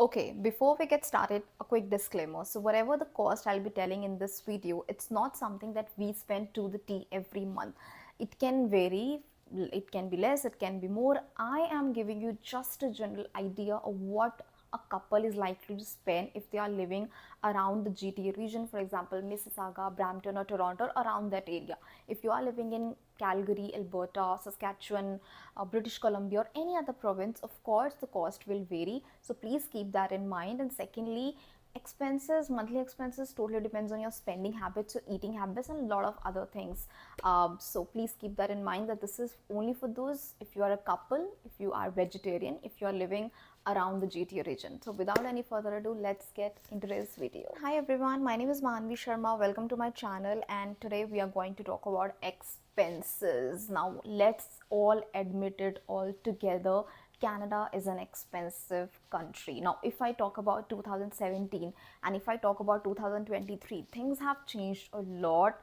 Okay, before we get started, a quick disclaimer. So, whatever the cost I'll be telling in this video, it's not something that we spend to the T every month. It can vary, it can be less, it can be more. I am giving you just a general idea of what a couple is likely to spend if they are living around the GTA region, for example, Mississauga, Brampton, or Toronto, around that area. If you are living in Calgary, Alberta, Saskatchewan, British Columbia, or any other province, of course, the cost will vary. So please keep that in mind. And secondly, expenses, monthly expenses, totally depends on your spending habits, your eating habits, and a lot of other things. So please keep that in mind that this is only for those if you are a couple, if you are vegetarian, if you are living around the GTA region. So without any further ado, let's get into this video. Hi everyone, my name is Manvi Sharma. Welcome to my channel, and today we are going to talk about expenses. Now let's all admit it all together. Canada is an expensive country. Now, if I talk about 2017 and if I talk about 2023, things have changed a lot.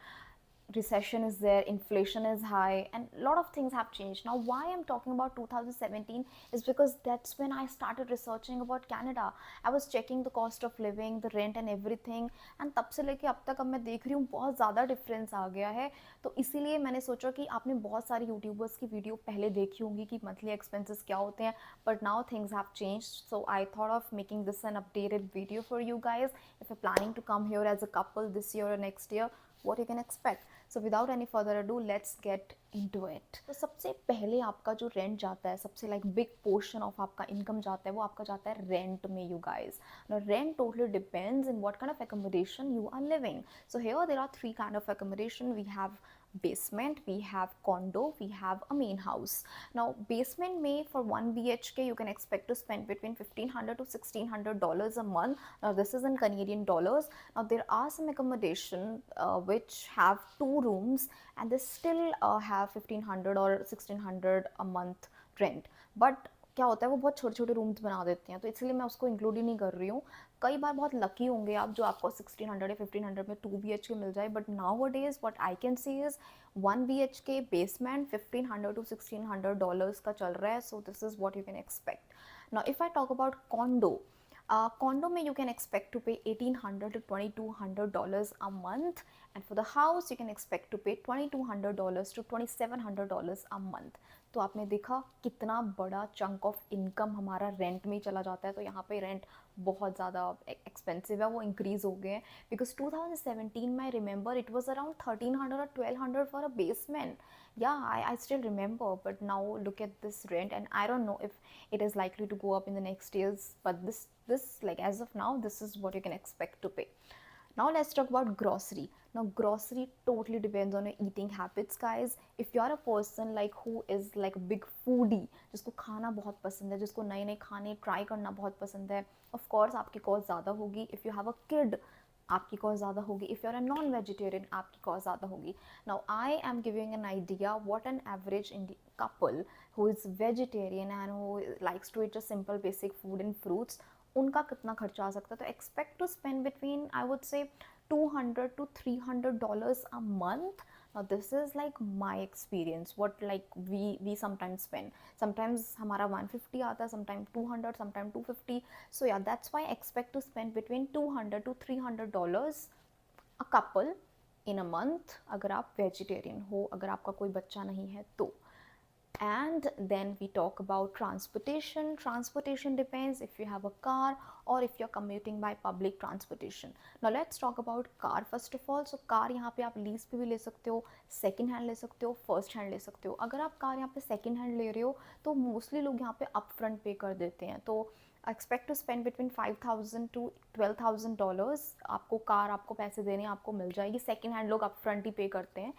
Recession is there, inflation is high, and a lot of things have changed. Now why I'm talking about 2017 is because that's when I started researching about Canada. I was checking the cost of living, the rent and everything, and तब से लेके अब तक अब मैं देख रही हूँ बहुत ज़्यादा डिफरेंस आ गया है. तो इसीलिए मैंने सोचा कि आपने बहुत सारे यूट्यूबर्स की वीडियो पहले देखी होंगी कि मंथली एक्सपेंसेस क्या होते हैं, but now things have changed. So I thought of making this N updated video for you guys. If you're planning to come here as a couple this year or next year, what you can expect. So without any further ado, let's get into it. तो सबसे पहले आपका जो rent जाता है, सबसे like big portion of आपका income जाता है, वो आपका जाता है रेंट में, you guys. Now rent totally depends in what kind of accommodation you are living. So here there are three kind of accommodation. We have basement, we have condo, we have a main house. Now basement may for 1 BHK you can expect to spend between $1,500 to $1,600 a month. Now this is in Canadian dollars. Now there are some accommodation which have 2 rooms and they still have 1,500 or 1,600 a month rent, but क्या होता है वो बहुत छोटे छोटे rooms बना देते हैं, तो इसलिए मैं उसको इंक्लूड ही नहीं कर रही हूँ. कई बार बहुत लकी होंगे आप जो आपको 1,600 या 1,500 में 2 BHK मिल जाए, but now days what I can see is 1 BHK basement $1,500 to $1,600 का चल रहा है. So this is what you can expect. Now if I talk about condor, condo may you can expect to pay $1,800 to $2,200 a month, and for the house you can expect to pay $2,200 to $2,700 a month. तो आपने देखा कितना बड़ा chunk of income हमारा rent में ही चला जाता है. तो यहाँ पे रेंट बहुत ज़्यादा एक्सपेंसिव है, वो इंक्रीज़ हो गए हैं बिकॉज 2017 में I remember it was around 1,300 or 1,200 for a basement. Yeah, I still remember, but now look at this rent, and I don't know if it is likely to go up in the next years, but this like as of now, this is what you can expect to pay. Now let's talk about grocery. Now grocery totally depends on your eating habits, guys. If you are a person like who is like a big foodie, जिसको खाना बहुत पसंद है, जिसको नए नए खाने try करना बहुत पसंद है, of course आपकी कॉस्ट ज़्यादा होगी. If you have a kid, आपकी कॉस्ट ज़्यादा होगी. If you are a non vegetarian, आपकी कॉस्ट ज़्यादा होगी. Now I am giving an idea what an average in couple who is vegetarian and who likes to eat just simple basic food and fruits, उनका कितना खर्चा आ सकता है. तो expect to spend between I would say $200 to $300 a month. Now this is like my experience, what like we sometimes spend. Sometimes हमारा 150 आता है, sometimes 200, sometimes 250. So yeah, that's why I expect to spend between $200 to $300 a couple in a month अगर आप vegetarian हो, अगर आपका कोई बच्चा नहीं है तो. And then we talk about transportation. Transportation depends if you have a car or if you're commuting by public transportation. Now let's talk about car first of all. So car यहाँ पे आप लीज पे भी ले सकते हो, second hand ले सकते हो, फर्स्ट हैंड ले सकते हो. अगर आप कार यहाँ पे सेकेंड हैंड ले रहे हो तो मोस्टली लोग यहाँ पे अप फ्रंट पे कर देते हैं. तो expect to spend between $5,000 to $12,000. आपको कार आपको पैसे देने आपको मिल जाएगी. सेकेंड हैंड लोग अप फ्रंट ही पे करते हैं.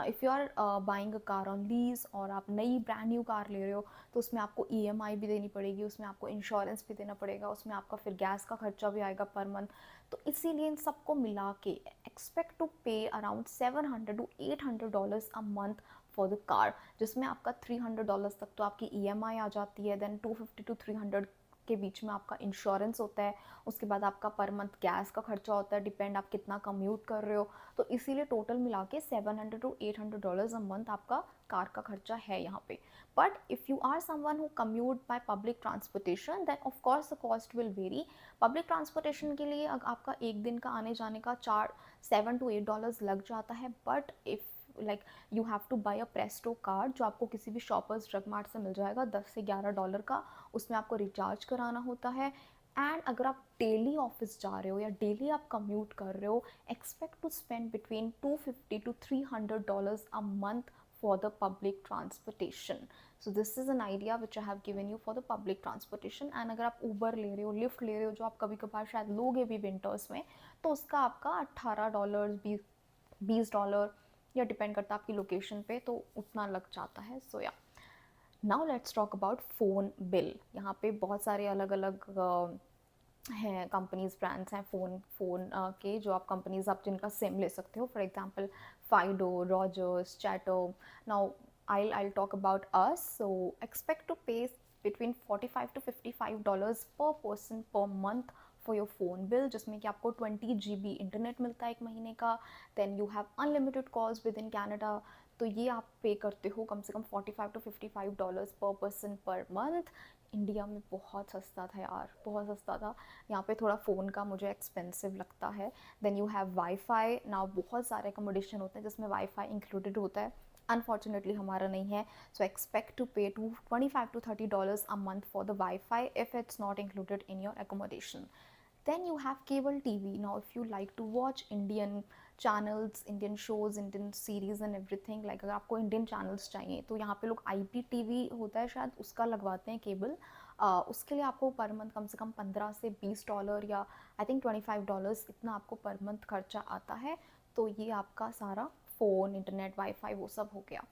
If you are buying a car on lease और आप नई ब्रांड न्यू कार ले रहे हो तो उसमें आपको EMI भी देनी पड़ेगी, उसमें आपको इंश्योरेंस भी देना पड़ेगा, उसमें आपका फिर गैस का खर्चा भी आएगा पर मंथ. तो इसीलिए इन सबको मिला के एक्सपेक्ट टू पे around $700 to $800 a month for the car, जिसमें आपका $300 तक तो आपकी EMI आ जाती है. देन $250 to $300 के बीच में आपका इंश्योरेंस होता है, उसके बाद आपका पर मंथ गैस का खर्चा होता है, डिपेंड आप कितना कम्यूट कर रहे हो, तो इसीलिए टोटल मिला के $700 to $800 अ मंथ आपका कार का खर्चा है यहाँ पे. But if you are someone who commute by public transportation then of course the cost will vary. Public transportation के लिए आपका एक दिन का आने जाने का $7 to $8 लग जाता है. But if like you have two by a Presto card जो आपको किसी भी शॉपर्स ड्रग मार्ट से मिल जाएगा $10 से $11 का, उसमें आपको रिचार्ज कराना होता है. एंड अगर आप डेली ऑफिस जा रहे हो या डेली आप कम्यूट कर रहे हो, expect to spend between $250 to $300 a month for the public transportation. So this is an idea which I have given you for the public transportation. And अगर आप ऊबर ले रहे हो, लिफ्ट ले रहे हो, जो आप कभी कभार शायद लोगे भी विंटर्स में, तो उसका आपका $18 $20 या डिपेंड करता है आपकी लोकेशन पे, तो उतना लग जाता है. सो या now let's talk about phone bill. यहाँ पे बहुत सारे अलग अलग हैं कंपनीज, ब्रांड्स हैं फ़ोन के, जो आप कंपनीज आप जिनका सिम ले सकते हो. For example Fido, Rogers, Chatham. Now I'll talk about us. So expect to pay between $45 to $55 per person per month for your phone bill, जिसमें कि आपको 20 GB इंटरनेट मिलता है एक महीने का. Then you have unlimited calls within Canada. तो ये आप पे करते हो कम से कम $45 to $55 per person per month. India में बहुत सस्ता था यार, बहुत सस्ता था. यहाँ पे थोड़ा फ़ोन का मुझे एक्सपेंसिव लगता है. Then you have WiFi. Now बहुत सारे अकोमोडेशन होते हैं जिसमें वाईफाई इंक्लूडेड होता है. अनफॉर्चुनेटली हमारा नहीं है. सो एक्सपेक्ट टू पे $25 to $30 a month for the wifi if it's not included in your accommodation. Then you have cable TV. Now if you like to watch Indian channels, Indian shows, Indian series and everything, like अगर आपको Indian channels चाहिए तो यहाँ पे लोग IPTV होता है शायद, उसका लगवाते हैं केबल. उसके लिए आपको पर मंथ कम से कम $15 से $20 या आई थिंक $25 इतना आपको पर मंथ खर्चा आता है. तो ये आपका सारा फ़ोन, इंटरनेट, वाईफाई वो सब हो गया.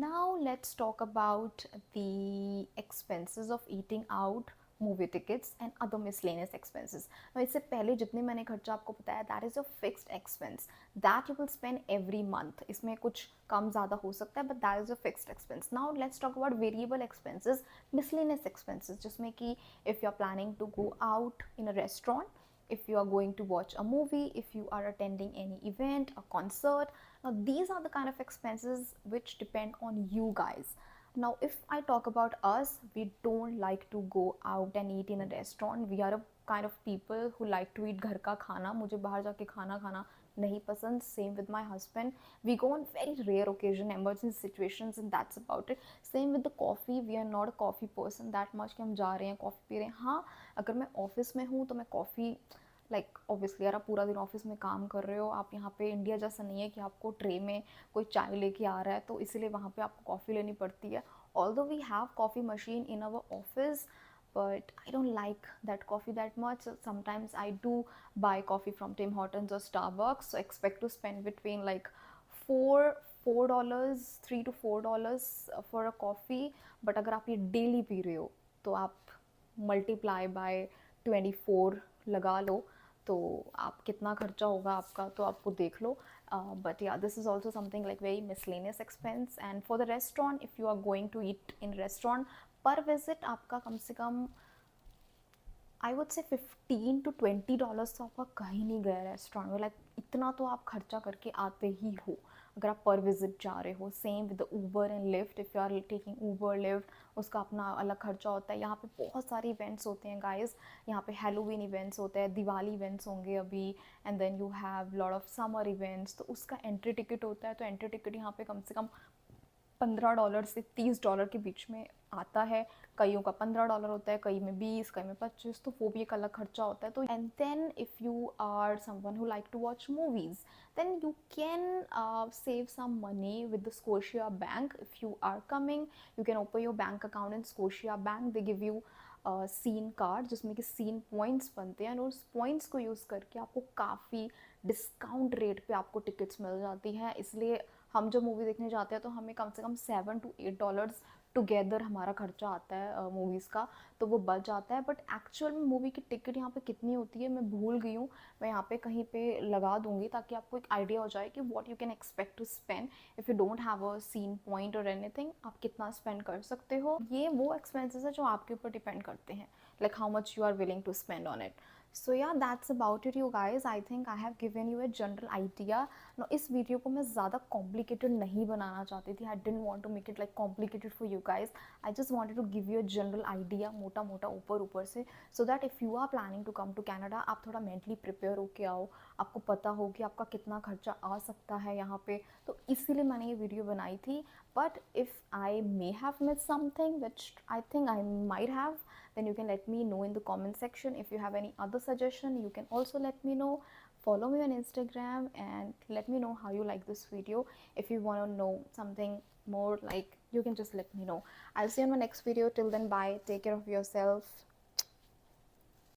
Now let's talk about the expenses of eating out, movie tickets and other miscellaneous expenses. इससे पहले जितने मैंने खर्चा आपको बताया, that is a fixed expense that you will spend every month. इसमें कुछ कम ज़्यादा हो सकता है, but that is a fixed expense. Now let's talk about variable expenses, miscellaneous expenses, जिसमें कि if you are planning to go out in a restaurant, if you are going to watch a movie, if you are attending any event, a concert. Now these are the kind of expenses which depend on you guys. Now if I talk about us, we don't like to go out and eat in a restaurant. We are a kind of people who like to eat घर का खाना. मुझे बाहर जाके खाना खाना नहीं पसंद. Same with my husband. We go on very rare occasion, emergency situations, and that's about it. Same with the coffee. We are not a coffee person that much कि हम जा रहे हैं कॉफ़ी पी रहे हैं. हाँ, अगर मैं ऑफिस में हूँ तो मैं कॉफ़ी लाइक ऑब्वियसली यार, आप पूरा दिन ऑफिस में काम कर रहे हो, आप यहाँ पे इंडिया जैसा नहीं है कि आपको ट्रे में कोई चाय लेके आ रहा है, तो इसीलिए वहाँ पे आपको कॉफ़ी लेनी पड़ती है. Although we have coffee machine in our office, but I don't like that coffee that much. So sometimes I do buy coffee from Tim Hortons or Starbucks. So expect to spend between like $4 $3 to $4 for a coffee. But अगर आप ये daily P रहे हो तो आप multiply by 24 लगा लो, तो आप कितना खर्चा होगा आपका तो आपको देख लो. But yeah this is also something like very miscellaneous expense. And for the restaurant, if you are going to eat in restaurant, पर विजिट आपका कम से कम आई वुड से $15 to $20 तो आपका कहीं नहीं गया रेस्टोरेंट में. लाइक इतना तो आप खर्चा करके आते ही हो अगर आप पर विजिट जा रहे हो. Same with the Uber and Lyft. If you are taking Uber Lyft, उसका अपना अलग खर्चा होता है. यहाँ पे बहुत सारे इवेंट्स होते हैं गाइस. यहाँ पे हैलोवीन इवेंट्स होते हैं, दिवाली इवेंट्स होंगे अभी, and then you have lot of summer events. तो उसका एंट्री टिकट होता है. तो एंट्री टिकट यहाँ पे कम से कम $15 से $30 के बीच में आता है. कईयों का $15 होता है, कई में 20, कई में 25, तो वो भी एक अलग खर्चा होता है. तो and then if you are someone who like to watch movies, then you can save some money with the Scotia Bank. If you are coming, you can open your bank account in Scotia Bank. They give you Scene card, जिसमें कि scene points बनते हैं, और उस points को use करके आपको काफ़ी डिस्काउंट रेट पे आपको टिकट्स मिल जाती हैं. इसलिए हम जब मूवी देखने जाते हैं तो हमें कम से कम $7 to $8 टुगेदर हमारा खर्चा आता है मूवीज़ का, तो वो बच जाता है. बट एक्चुअल में मूवी की टिकट यहाँ पे कितनी होती है मैं भूल गई हूँ. मैं यहाँ पे कहीं पे लगा दूँगी ताकि आपको एक आइडिया हो जाए कि what you can expect to spend if you don't have a Scene point और एनीथिंग. आप कितना स्पेंड कर सकते हो. ये वो एक्सपेंसेस है जो आपके ऊपर डिपेंड करते हैं. like how much you are willing to spend on it. So yeah, that's about it you guys. I think I have given you a general idea. Now इस वीडियो को मैं ज़्यादा complicated नहीं बनाना चाहती थी. I didn't want to make it like complicated for you guys. I just wanted to give you a general idea, मोटा मोटा ऊपर ऊपर से, so that if you are planning to come to Canada, आप थोड़ा mentally prepare होके आओ, आपको पता हो कि आपका कितना खर्चा आ सकता है यहाँ पे. तो इसीलिए मैंने ये वीडियो बनाई थी. But if I may have missed something, which I think I might have, then you can let me know in the comment section. If you have any other suggestion, you can also let me know. Follow me on Instagram and let me know how you like this video. If you want to know something more, like, you can just let me know. I'll see you in my next video. Till then, bye, take care of yourself.